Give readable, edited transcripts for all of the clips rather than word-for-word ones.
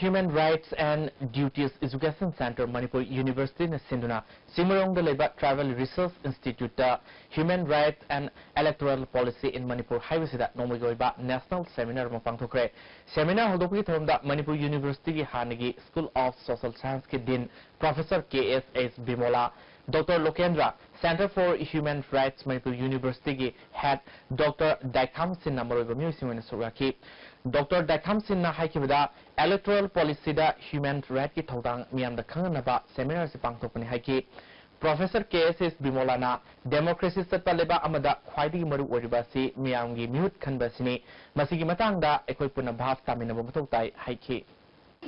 Human Rights and Duties Education Center Manipur University na sinduna Simrong Leba Travel Research Institute Human Rights and Electoral Policy in Manipur Haibasida Nomigoiba National Seminar Mapangthokre Seminar Hodopi Thomda Manipur University ki Hanigi School of Social Science ki Dean Professor KSS Bimola Dr. Lokendra Center for Human Rights Manipur University ki Head Dr. Daikham Sinna Maroigomi Simena Suraki Dr. Daikham Sinna Haikibada Electoral Policy da Human Rights ki Thodang Miam da Khanganaba Seminar si Pangthokpani Haiki Professor KSS Bimolana Democracy Sataleba Amada Khwaidigi Maru Oriba si Miamgi Mute Khanbasini Masigi Matangda Ekoi Puna Bhav Taminabo Matoktai Haiki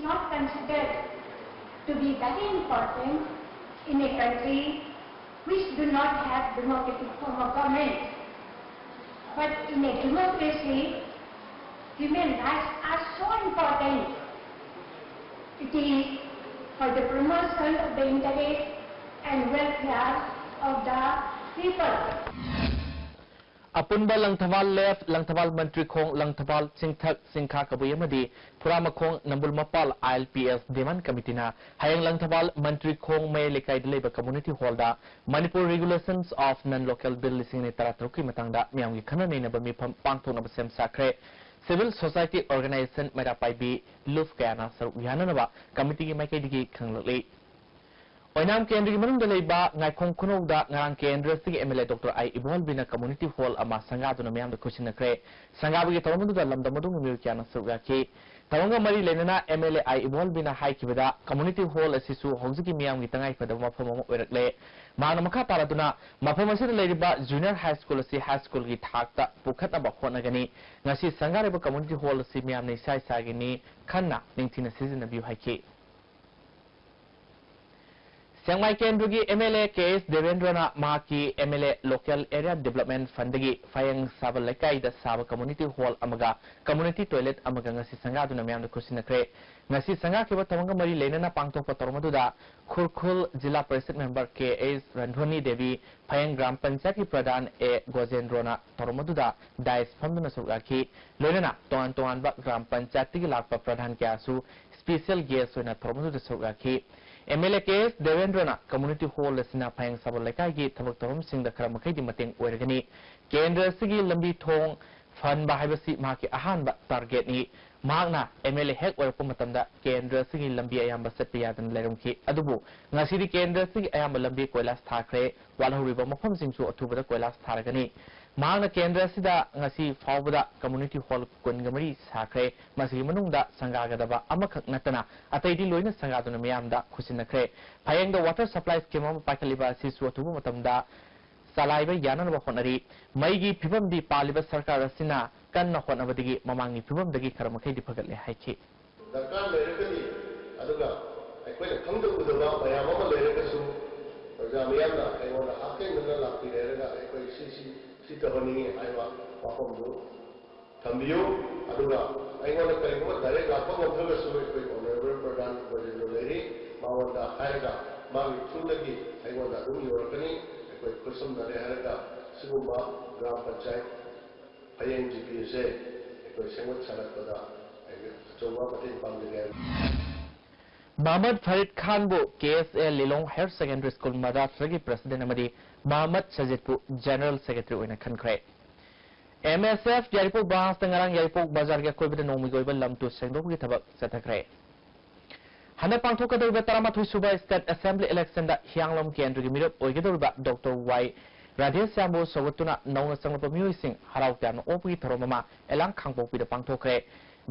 Not considered to be very important in a country which do not have democratic form of government. But in a democracy, human rights are so important. It is for the promotion of the interest and welfare of the people. Apunba Langthawal left Langthawal Mantri Khong Langthawal Singthak Singkha Kabuyamadi Puramakong Nambul Mapal ILPS Demand Committee na Hayang Langthawal Mantri Khong May Lekai Labor Community Hall da Manipur Regulations of Non-Local Bill Lising Taratruki Matangda Miamgi Kanani na Bami Pangto na Basem Sakre Civil Society Organization Merapai B Luf Gana Saruyana Naba Committee Makai Digi Kanglali Oinam Kendri Manung de Leba, Naikong Kuno da Naran Kendra Sig MLA Dr. I Ibol Community Hall Ama Sangado Namiam the Kushina Cre, Sangabi Tomamu da Lamdamadung Milkiana Suraki, Tawanga Mari Lenana MLA I Ibol Bina Haikivida, Community Hall Asisu, Hosiki Miam Gitangai for the Mapamo Erekle, Manamaka Paraduna, Mapamasi Ladiba, Junior High School Si High School Gitakta, Pukata Bakonagani, Nasi Sangareba Community Hall Simiam Nisai Sagini, Kana, Nintina Season of Haiki. Sangmai Kendrugi MLA KS Devendrana Maki MLA Local Area Development Fundagi Fayang Sabalakai the Saba Community Hall Amaga Community Toilet Amaga Ngasi Sangadu Namiam the Kusinakre Ngasi Sangaki Tawanga Mari Lenana Pangto Patormaduda Kurkul Zilla President Member KS Randhoni Devi Fayang Gram Panchaki Pradhan E Gozendrona Tormaduda Dais Panduna Suraki Lenana Toan Toan Bak Gram Panchaki Lakpa Pradhan Kyasu Special Guest Wena Tormaduda Suraki MLA KS Devendrana Community Hall Lesina Payang Sabalakagi Tabak Torom Sing the Kramakai Mating Oregani Kendra Sigi Lambi Tong Fun Bahibasi Maki Ahan Target Ni Magna MLA Heck or Pumatanda Kendra Sigi Lambi Ayamba Sepia and Lerumki Adubu Nasiri Kendra Sigi Ayamba Lambi Koilas Takre Walahu River Mopam Sing to October Koilas Taragani Magna Kendra Sida Nasi Fawada Community Hall Kungamari Sakre Masi Manunda Sangagadaba Amakak Natana Ataidi Luina Sangaduna Miamda Kusinakre Payang the water supply scheme of Pakaliba Sisu Matamda Salaiba Yanan Honari Maigi Pibam di Paliba Sarkar Sina Kanna Honavadi Mamangi Pibam the Karamakay di Pagale Haiki. The Kan Lerekati Aduga, I quite a come to the law by Amama Lerekasu, Zamiana, I want to happen in the Lapi Lerega, I quite see. Sitahoni, I want Papondo, Tambio, Aduga. I want to tell you direct Lapam of the Summit on the river Pradhan was in the lady, Mawanda, Haraga, Mami Tulaki, I want to do your company, I quite custom the Haraga, Sumba, Gram Pachai, Payang GPSA, I quite sing with Salapada, I will so what I think on the game. Mohammad Farid Khanbu KSA Lilong Higher Secondary School Madrasagi President Amadi Mohammad Sajidpu General Secretary in a concrete. MSF Yaripok Bahas Tangarang Yaripok Bazar Yakobi Nomigoiba Lam to Sendoki Tabak Satakre. Hana Pantoka de Vetarama Suba State Assembly election that Hyanglam Kendri Mirap Oigadoba Dr. Y. Radhe Sambo Sawatuna known Sangapo Musing Harautan Opi Toroma Elang Kangpo with the Pantokre.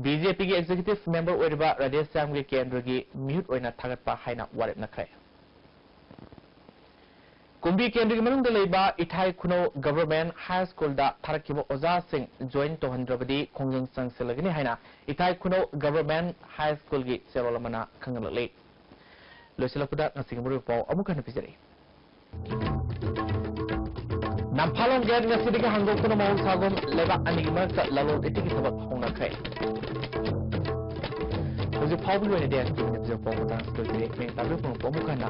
BJP executive member Oriba Radhe Samge Kendri mute or in a target by Haina Warip Nakre. Kumbi Kendri Manung de Leba, Itai Kuno Government High School da Tarakibo Oza Singh joined to Handrabadi Kongjung Sang Selagini Haina, Itai Kuno Government High School Gi Serolamana Kangalale. Lucilapuda Nasingamuru for Amukan Pizari. Nampalong Gad Nasidika Hango Kuno Mau Sagum Leba Anigma Lalo Etiki Tabak Honakre. Was a popular idea to the Pomota to the Tabu from Pomukana,